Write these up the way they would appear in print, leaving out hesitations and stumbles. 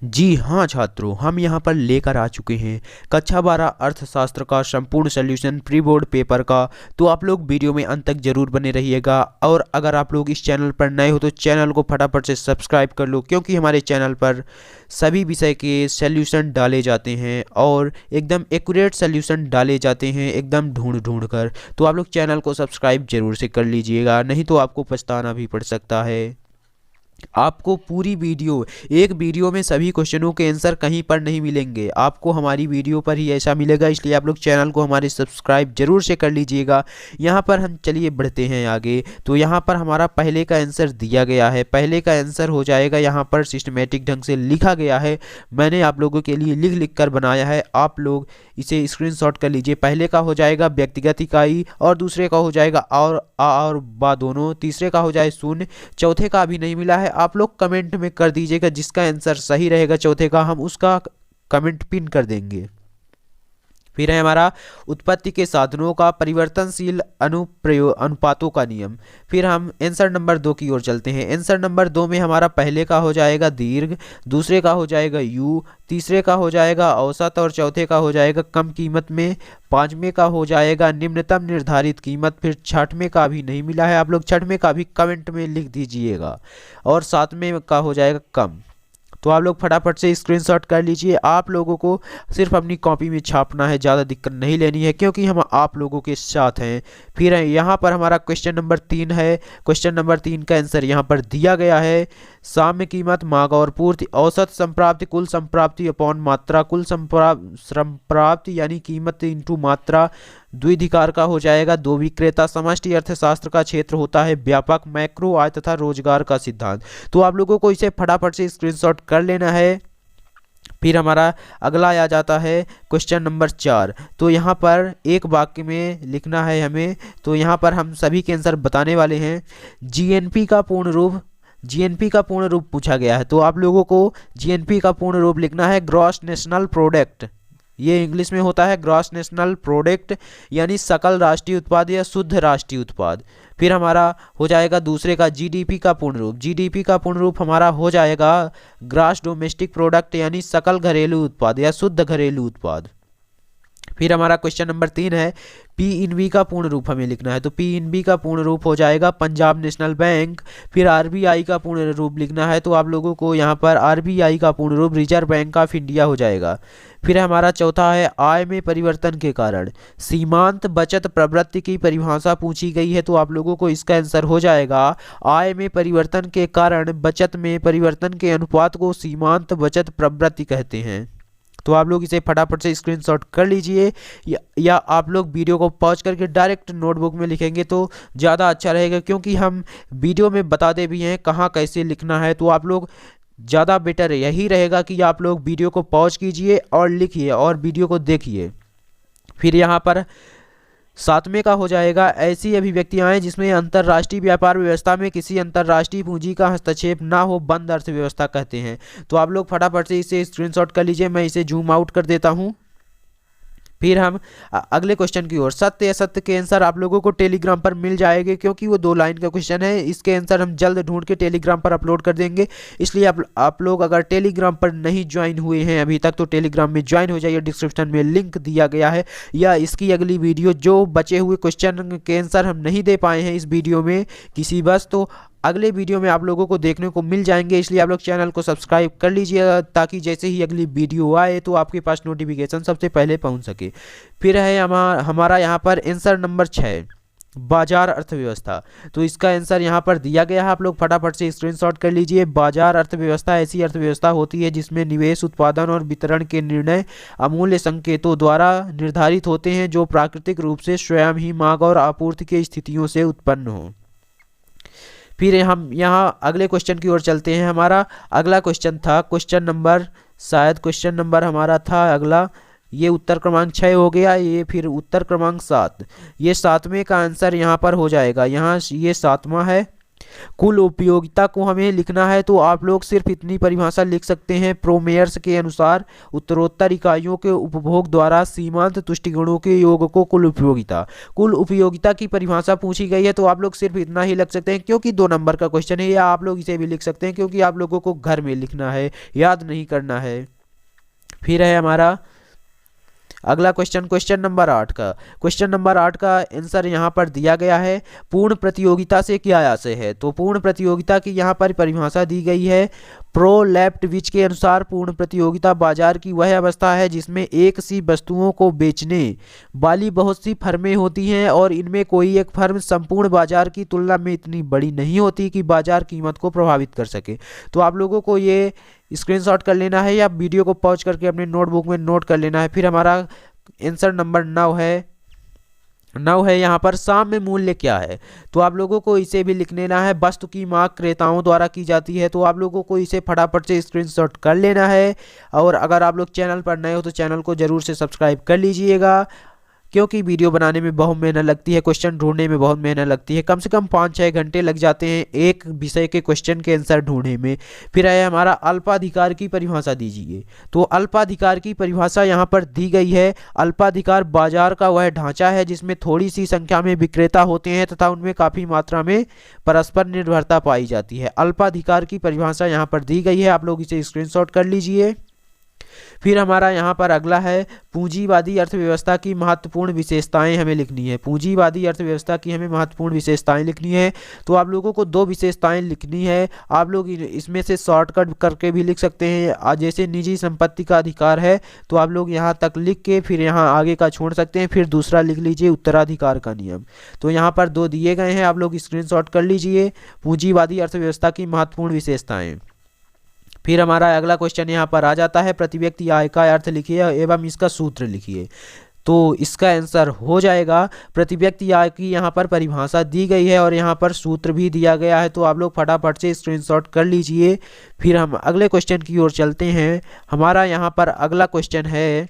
जी हाँ छात्रों, हम यहाँ पर लेकर आ चुके हैं कक्षा 12 अर्थशास्त्र का संपूर्ण सॉल्यूशन प्री बोर्ड पेपर का। तो आप लोग वीडियो में अंत तक जरूर बने रहिएगा, और अगर आप लोग इस चैनल पर नए हो तो चैनल को फटाफट से सब्सक्राइब कर लो, क्योंकि हमारे चैनल पर सभी विषय के सॉल्यूशन डाले जाते हैं और एकदम एक्यूरेट सॉल्यूशन डाले जाते हैं, एकदम ढूंढ ढूंढ कर। तो आप लोग चैनल को सब्सक्राइब जरूर से कर लीजिएगा, नहीं तो आपको पछताना भी पड़ सकता है। आपको पूरी वीडियो, एक वीडियो में सभी क्वेश्चनों के आंसर कहीं पर नहीं मिलेंगे, आपको हमारी वीडियो पर ही ऐसा मिलेगा। इसलिए आप लोग चैनल को हमारे सब्सक्राइब जरूर से कर लीजिएगा। यहाँ पर हम चलिए बढ़ते हैं आगे। तो यहाँ पर हमारा पहले का आंसर दिया गया है। पहले का आंसर हो जाएगा, यहाँ पर सिस्टमेटिक ढंग से लिखा गया है, मैंने आप लोगों के लिए लिख लिख कर बनाया है, आप लोग इसे स्क्रीनशॉट कर लीजिए। पहले का हो जाएगा व्यक्तिगत इकाई, और दूसरे का हो जाएगा और आ और बा दोनों, तीसरे का हो जाए शून्य, चौथे का अभी नहीं मिला है। आप लोग कमेंट में कर दीजिएगा, जिसका आंसर सही रहेगा चौथे का, हम उसका कमेंट पिन कर देंगे। फिर है हमारा उत्पत्ति के साधनों का परिवर्तनशील अनुपातों का नियम। फिर हम आंसर नंबर 2 की ओर चलते हैं। आंसर नंबर 2 में हमारा पहले का हो जाएगा दीर्घ, दूसरे का हो जाएगा यू, तीसरे का हो जाएगा औसत, और चौथे का हो जाएगा कम कीमत में, पांचवें का हो जाएगा निम्नतम निर्धारित कीमत। फिर छठवें का भी नहीं मिला है, आप लोग छठवें का भी कमेंट में लिख दीजिएगा, और सातवें का हो जाएगा कम। तो आप लोग फटाफट से स्क्रीनशॉट कर लीजिए। आप लोगों को सिर्फ अपनी कॉपी में छापना है, ज़्यादा दिक्कत नहीं लेनी है, क्योंकि हम आप लोगों के साथ हैं। फिर यहाँ पर हमारा क्वेश्चन नंबर 3 है। क्वेश्चन नंबर 3 का आंसर यहाँ पर दिया गया है, साम्य कीमत, मांग और पूर्ति, औसत संप्राप्ति, कुल संप्राप्ति अपॉन मात्रा, कुल संप्राप्ति यानी कीमत इंटू मात्रा, द्विधिकार का हो जाएगा दो विक्रेता, समष्टि अर्थशास्त्र का क्षेत्र होता है व्यापक, मैक्रो आय तथा रोजगार का सिद्धांत। तो आप लोगों को इसे फटाफट से स्क्रीनशॉट कर लेना है। फिर हमारा अगला आ जाता है क्वेश्चन नंबर 4। तो यहाँ पर एक वाक्य में लिखना है हमें, तो यहाँ पर हम सभी के आंसर बताने वाले हैं। जीएनपी का पूर्ण रूप, जीएनपी का पूर्ण रूप पूछा गया है, तो आप लोगों को जीएनपी का पूर्ण रूप लिखना है ग्रॉस नेशनल प्रोडक्ट, ये इंग्लिश में होता है ग्रॉस नेशनल प्रोडक्ट, यानी सकल राष्ट्रीय उत्पाद या शुद्ध राष्ट्रीय उत्पाद। फिर हमारा हो जाएगा दूसरे का जीडीपी का पूर्ण रूप, जीडीपी का पूर्ण रूप हमारा हो जाएगा ग्रॉस डोमेस्टिक प्रोडक्ट, यानी सकल घरेलू उत्पाद या शुद्ध घरेलू उत्पाद। फिर हमारा क्वेश्चन नंबर 3 है, पीएनबी का पूर्ण रूप हमें लिखना है, तो पीएनबी का पूर्ण रूप हो जाएगा पंजाब नेशनल बैंक। फिर आरबीआई का पूर्ण रूप लिखना है, तो आप लोगों को यहाँ पर आरबीआई का पूर्ण रूप रिजर्व बैंक ऑफ इंडिया हो जाएगा। फिर हमारा चौथा है, आय में परिवर्तन के कारण सीमांत बचत प्रवृत्ति की परिभाषा पूछी गई है, तो आप लोगों को इसका आंसर हो जाएगा आय में परिवर्तन के कारण बचत में परिवर्तन के अनुपात को सीमांत बचत प्रवृत्ति कहते हैं। तो आप लोग इसे फटाफट से स्क्रीनशॉट कर लीजिए, या आप लोग वीडियो को पॉज करके डायरेक्ट नोटबुक में लिखेंगे तो ज़्यादा अच्छा रहेगा, क्योंकि हम वीडियो में बताते भी हैं कहाँ कैसे लिखना है। तो आप लोग ज़्यादा बेटर यही रहेगा कि आप लोग वीडियो को पॉज कीजिए और लिखिए और वीडियो को देखिए। फिर यहाँ पर सातवें का हो जाएगा, ऐसी अभिव्यक्तियां हैं जिसमें अंतर्राष्ट्रीय व्यापार व्यवस्था में किसी अंतर्राष्ट्रीय पूंजी का हस्तक्षेप ना हो, बंद अर्थव्यवस्था कहते हैं। तो आप लोग फटाफट से इसे स्क्रीनशॉट कर लीजिए, मैं इसे जूम आउट कर देता हूं। फिर हम अगले क्वेश्चन की ओर, सत्य असत्य के आंसर आप लोगों को टेलीग्राम पर मिल जाएंगे, क्योंकि वो 2 लाइन का क्वेश्चन है। इसके आंसर हम जल्द ढूंढ के टेलीग्राम पर अपलोड कर देंगे। इसलिए आप लोग अगर टेलीग्राम पर नहीं ज्वाइन हुए हैं अभी तक, तो टेलीग्राम में ज्वाइन हो जाइए, डिस्क्रिप्शन में लिंक दिया गया है। या इसकी अगली वीडियो, जो बचे हुए क्वेश्चन के आंसर हम नहीं दे पाए हैं इस वीडियो में किसी बस, तो अगले वीडियो में आप लोगों को देखने को मिल जाएंगे। इसलिए आप लोग चैनल को सब्सक्राइब कर लीजिए, ताकि जैसे ही अगली वीडियो आए तो आपके पास नोटिफिकेशन सबसे पहले पहुंच सके। फिर है हमारा यहाँ पर आंसर नंबर 6, बाजार अर्थव्यवस्था। तो इसका आंसर यहाँ पर दिया गया है, आप लोग फटाफट से स्क्रीनशॉट कर लीजिए। बाजार अर्थव्यवस्था ऐसी अर्थव्यवस्था होती है जिसमें निवेश, उत्पादन और वितरण के निर्णय अमूल्य संकेतों द्वारा निर्धारित होते हैं, जो प्राकृतिक रूप से स्वयं ही मांग और आपूर्ति की स्थितियों से उत्पन्न हो। फिर हम यहाँ अगले क्वेश्चन की ओर चलते हैं। हमारा अगला क्वेश्चन था क्वेश्चन नंबर हमारा था अगला, ये उत्तर क्रमांक 6 हो गया, ये फिर उत्तर क्रमांक 7, ये 7वें का आंसर यहाँ पर हो जाएगा। यहाँ ये 7वां है, कुल उपयोगिता को हमें लिखना है तो आप लोग सिर्फ इतनी परिभाषा लिख सकते हैं, प्रोमेयर्स के अनुसार उत्तरोत्तर इकाइयों के उपभोग द्वारा सीमांत तुष्टिगुणों के योग को कुल उपयोगिता। कुल उपयोगिता की परिभाषा पूछी गई है तो आप लोग सिर्फ इतना ही लिख सकते हैं क्योंकि 2 नंबर का क्वेश्चन है, या आप लोग इसे भी लिख सकते हैं क्योंकि आप लोगों को घर में लिखना है, याद नहीं करना है। फिर है हमारा अगला क्वेश्चन, क्वेश्चन नंबर 8 का। क्वेश्चन नंबर 8 का आंसर यहाँ पर दिया गया है, पूर्ण प्रतियोगिता से क्या आशय है। तो पूर्ण प्रतियोगिता की यहाँ पर परिभाषा दी गई है, प्रो लेफ्टविच के अनुसार पूर्ण प्रतियोगिता बाजार की वह अवस्था है जिसमें एक सी वस्तुओं को बेचने वाली बहुत सी फर्में होती हैं और इनमें कोई एक फर्म संपूर्ण बाजार की तुलना में इतनी बड़ी नहीं होती कि बाजार कीमत को प्रभावित कर सके। तो आप लोगों को ये स्क्रीनशॉट कर लेना है या वीडियो को पॉज करके अपने नोटबुक में नोट कर लेना है। फिर हमारा आंसर नंबर 9 है यहाँ पर साम्य मूल्य क्या है। तो आप लोगों को इसे भी लिख लेना है, वस्तु की मांग क्रेताओं द्वारा की जाती है। तो आप लोगों को इसे फटाफट से स्क्रीनशॉट कर लेना है। और अगर आप लोग चैनल पर नए हो तो चैनल को जरूर से सब्सक्राइब कर लीजिएगा, क्योंकि वीडियो बनाने में बहुत मेहनत लगती है, क्वेश्चन ढूंढने में बहुत मेहनत लगती है, कम से कम 5-6 घंटे लग जाते हैं एक विषय के क्वेश्चन के आंसर ढूंढने में। फिर है हमारा अल्पाधिकार की परिभाषा दीजिए। तो अल्पाधिकार की परिभाषा यहाँ पर दी गई है, अल्पाधिकार बाजार का वह ढांचा है जिसमें थोड़ी सी संख्या में विक्रेता होते हैं तथा उनमें काफ़ी मात्रा में परस्पर निर्भरता पाई जाती है। अल्पाधिकार की परिभाषा यहाँ पर दी गई है, आप लोग इसे स्क्रीनशॉट कर लीजिए। फिर हमारा यहाँ पर अगला है, पूंजीवादी अर्थव्यवस्था की महत्वपूर्ण विशेषताएं हमें लिखनी है। पूंजीवादी अर्थव्यवस्था की हमें महत्वपूर्ण विशेषताएं लिखनी है। तो आप लोगों को 2 विशेषताएं लिखनी है, आप लोग इसमें से शॉर्टकट करके भी लिख सकते हैं। जैसे निजी संपत्ति का अधिकार है तो आप लोग यहाँ तक लिख के फिर यहाँ आगे का छोड़ सकते हैं, फिर दूसरा लिख लीजिए उत्तराधिकार का नियम। तो यहाँ पर 2 दिए गए हैं, आप लोग स्क्रीनशॉट कर लीजिए, पूंजीवादी अर्थव्यवस्था की महत्वपूर्ण विशेषताएं। फिर हमारा अगला क्वेश्चन यहाँ पर आ जाता है, प्रति व्यक्ति आय का अर्थ लिखिए एवं इसका सूत्र लिखिए। तो इसका आंसर हो जाएगा, प्रति व्यक्ति आय की यहाँ पर परिभाषा दी गई है और यहाँ पर सूत्र भी दिया गया है। तो आप लोग फटाफट से स्क्रीनशॉट कर लीजिए। फिर हम अगले क्वेश्चन की ओर चलते हैं। हमारा यहाँ पर अगला क्वेश्चन है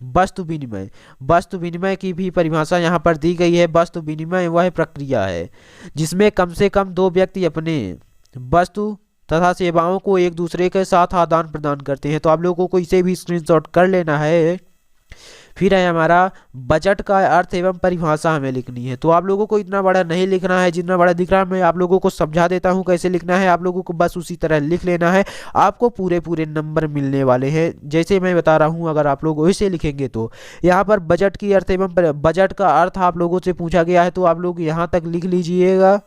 वस्तु विनिमय। वस्तु विनिमय की भी परिभाषा यहाँ पर दी गई है। वस्तु विनिमय वह प्रक्रिया है जिसमें कम से कम 2 व्यक्ति अपने वस्तु तथा सेवाओं को एक दूसरे के साथ आदान प्रदान करते हैं। तो आप लोगों को इसे भी स्क्रीनशॉट कर लेना है। फिर है हमारा बजट का अर्थ एवं परिभाषा हमें लिखनी है। तो आप लोगों को इतना बड़ा नहीं लिखना है, जितना बड़ा दिख रहा है मैं आप लोगों को समझा देता हूं कैसे लिखना है, आप लोगों को बस उसी तरह लिख लेना है। आपको पूरे नंबर मिलने वाले हैं जैसे मैं बता रहा हूं, अगर आप लोग वैसे लिखेंगे तो। यहाँ पर बजट की अर्थ एवं बजट का अर्थ आप लोगों से पूछा गया है तो आप लोग यहाँ तक लिख लीजिएगा,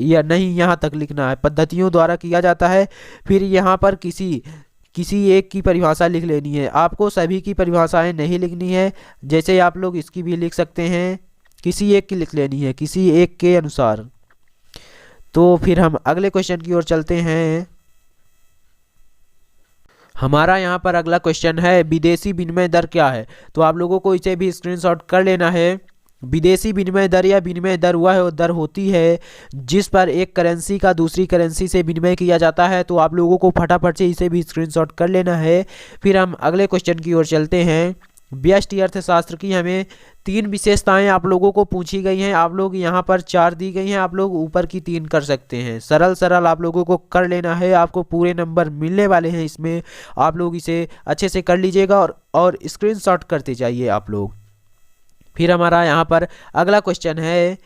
या नहीं यहाँ तक लिखना है, पद्धतियों द्वारा किया जाता है। फिर यहाँ पर किसी एक की परिभाषा लिख लेनी है, आपको सभी की परिभाषाएं नहीं लिखनी है। जैसे आप लोग इसकी भी लिख सकते हैं, किसी एक की लिख लेनी है, किसी एक के अनुसार। तो फिर हम अगले क्वेश्चन की ओर चलते हैं। हमारा यहाँ पर अगला क्वेश्चन है, विदेशी विनिमय दर क्या है। तो आप लोगों को इसे भी स्क्रीनशॉट कर लेना है। विदेशी विनिमय दर या विनिमय दर वह दर होती है जिस पर एक करेंसी का दूसरी करेंसी से विनिमय किया जाता है। तो आप लोगों को फटाफट से इसे भी स्क्रीनशॉट कर लेना है। फिर हम अगले क्वेश्चन की ओर चलते हैं। व्यष्टि अर्थशास्त्र की हमें 3 विशेषताएं आप लोगों को पूछी गई हैं। आप लोग यहाँ पर 4 दी गई हैं, आप लोग ऊपर की 3 कर सकते हैं। सरल आप लोगों को कर लेना है, आपको पूरे नंबर मिलने वाले हैं इसमें। आप लोग इसे अच्छे से कर लीजिएगा और स्क्रीनशॉट करते जाइए आप लोग। फिर हमारा यहाँ पर अगला क्वेश्चन है,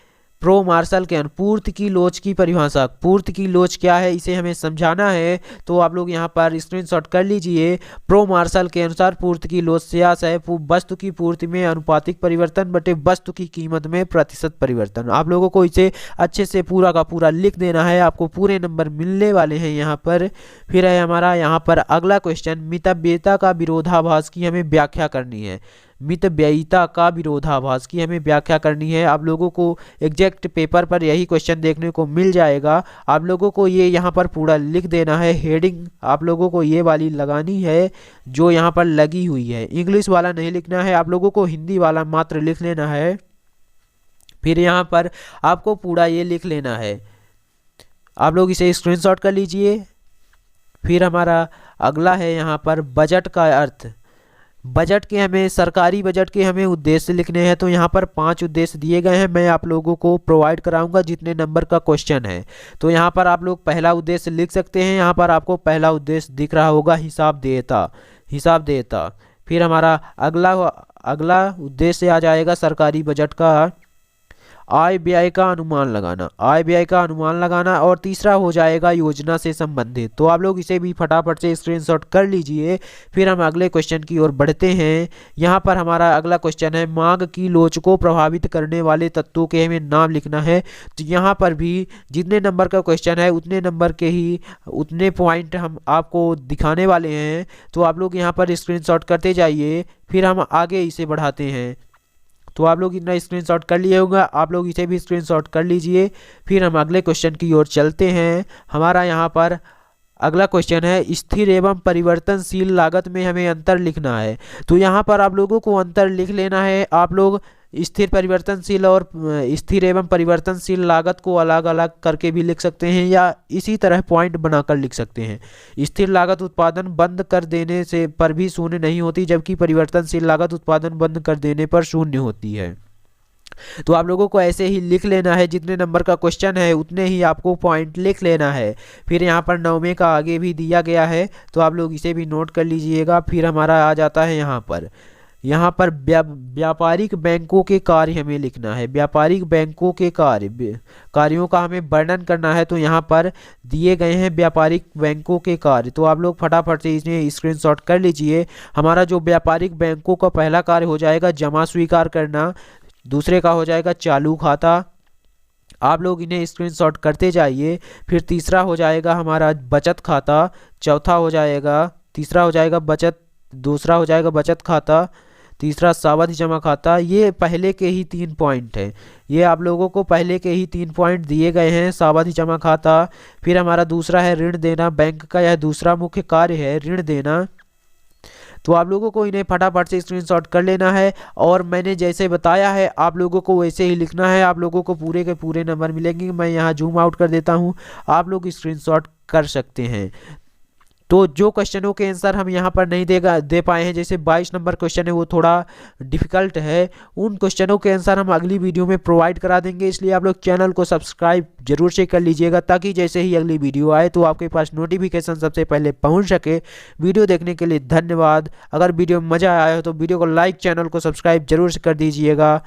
प्रो मार्शल के पूर्ति की लोच की परिभाषा। पूर्ति की लोच क्या है इसे हमें समझाना है। तो आप लोग यहाँ पर स्क्रीनशॉट कर लीजिए। प्रो मार्शल के अनुसार पूर्ति की लोच से आशय वस्तु की पूर्ति में अनुपातिक परिवर्तन बटे वस्तु की कीमत में प्रतिशत परिवर्तन। आप लोगों को इसे अच्छे से पूरा का पूरा लिख देना है, आपको पूरे नंबर मिलने वाले हैं यहाँ पर। फिर है हमारा यहाँ पर अगला क्वेश्चन, मितव्ययिता का विरोधाभास की हमें व्याख्या करनी है। मितव्ययिता का विरोधाभास की हमें व्याख्या करनी है। आप लोगों को एग्जैक्ट पेपर पर यही क्वेश्चन देखने को मिल जाएगा। आप लोगों को ये यहाँ पर पूरा लिख देना है। हेडिंग आप लोगों को ये वाली लगानी है जो यहाँ पर लगी हुई है, इंग्लिश वाला नहीं लिखना है, आप लोगों को हिंदी वाला मात्र लिख लेना है। फिर यहाँ पर आपको पूरा ये लिख लेना है, आप लोग इसे स्क्रीनशॉट कर लीजिए। फिर हमारा अगला है यहाँ पर बजट का अर्थ। बजट के हमें सरकारी बजट के हमें उद्देश्य लिखने हैं। तो यहाँ पर 5 उद्देश्य दिए गए हैं, मैं आप लोगों को प्रोवाइड कराऊंगा जितने नंबर का क्वेश्चन है। तो यहाँ पर आप लोग पहला उद्देश्य लिख सकते हैं। यहाँ पर आपको पहला उद्देश्य दिख रहा होगा, हिसाब देयता, हिसाब देयता। फिर हमारा अगला अगला उद्देश्य आ जाएगा सरकारी बजट का आय व्यय का अनुमान लगाना, आय व्यय का अनुमान लगाना। और तीसरा हो जाएगा योजना से संबंधित। तो आप लोग इसे भी फटाफट से स्क्रीनशॉट कर लीजिए। फिर हम अगले क्वेश्चन की ओर बढ़ते हैं। यहाँ पर हमारा अगला क्वेश्चन है, मांग की लोच को प्रभावित करने वाले तत्वों के हमें नाम लिखना है। तो यहाँ पर भी जितने नंबर का क्वेश्चन है उतने नंबर के ही उतने पॉइंट हम आपको दिखाने वाले हैं। तो आप लोग यहाँ पर स्क्रीनशॉट करते जाइए, फिर हम आगे इसे बढ़ाते हैं। तो आप लोग इतना स्क्रीनशॉट कर लिए होगा, आप लोग इसे भी स्क्रीनशॉट कर लीजिए। फिर हम अगले क्वेश्चन की ओर चलते हैं। हमारा यहाँ पर अगला क्वेश्चन है, स्थिर एवं परिवर्तनशील लागत में हमें अंतर लिखना है। तो यहाँ पर आप लोगों को अंतर लिख लेना है। आप लोग स्थिर परिवर्तनशील और स्थिर एवं परिवर्तनशील लागत को अलग अलग करके भी लिख सकते हैं, या इसी तरह पॉइंट बनाकर लिख सकते हैं। स्थिर लागत उत्पादन बंद कर देने से पर भी शून्य नहीं होती, जबकि परिवर्तनशील लागत उत्पादन बंद कर देने पर शून्य होती है। तो आप लोगों को ऐसे ही लिख लेना है, जितने नंबर का क्वेश्चन है उतने ही आपको पॉइंट लिख लेना है। फिर यहाँ पर 9वें का आगे भी दिया गया है, तो आप लोग इसे भी नोट कर लीजिएगा। फिर हमारा आ जाता है यहाँ पर व्यापारिक बैंकों के कार्य हमें लिखना है। व्यापारिक बैंकों के कार्यों का हमें वर्णन करना है। तो यहाँ पर दिए गए हैं व्यापारिक बैंकों के कार्य। तो आप लोग फटाफट से इसमें स्क्रीनशॉट कर लीजिए। हमारा जो व्यापारिक बैंकों का पहला कार्य हो जाएगा जमा स्वीकार करना, दूसरे का हो जाएगा चालू खाता। आप लोग इन्हें स्क्रीनशॉट करते जाइए। फिर तीसरा हो जाएगा हमारा बचत खाता, चौथा हो जाएगा, तीसरा हो जाएगा बचत, दूसरा हो जाएगा बचत खाता, तीसरा सावधि जमा खाता। ये पहले के ही 3 पॉइंट हैं, ये आप लोगों को पहले के ही 3 पॉइंट दिए गए हैं, सावधि जमा खाता। फिर हमारा दूसरा है ऋण देना, बैंक का यह दूसरा मुख्य कार्य है ऋण देना। तो आप लोगों को इन्हें फटाफट से स्क्रीनशॉट कर लेना है, और मैंने जैसे बताया है आप लोगों को वैसे ही लिखना है। आप लोगों को पूरे के पूरे नंबर मिलेंगे। मैं यहाँ जूम आउट कर देता हूँ, आप लोग स्क्रीनशॉट कर सकते हैं। तो जो क्वेश्चनों के आंसर हम यहाँ पर नहीं दे पाए हैं, जैसे 22 नंबर क्वेश्चन है वो थोड़ा डिफिकल्ट है, उन क्वेश्चनों के आंसर हम अगली वीडियो में प्रोवाइड करा देंगे। इसलिए आप लोग चैनल को सब्सक्राइब जरूर से कर लीजिएगा, ताकि जैसे ही अगली वीडियो आए तो आपके पास नोटिफिकेशन सबसे पहले पहुँच सके। वीडियो देखने के लिए धन्यवाद। अगर वीडियो में मज़ा आया हो तो वीडियो को लाइक, चैनल को सब्सक्राइब जरूर से कर दीजिएगा।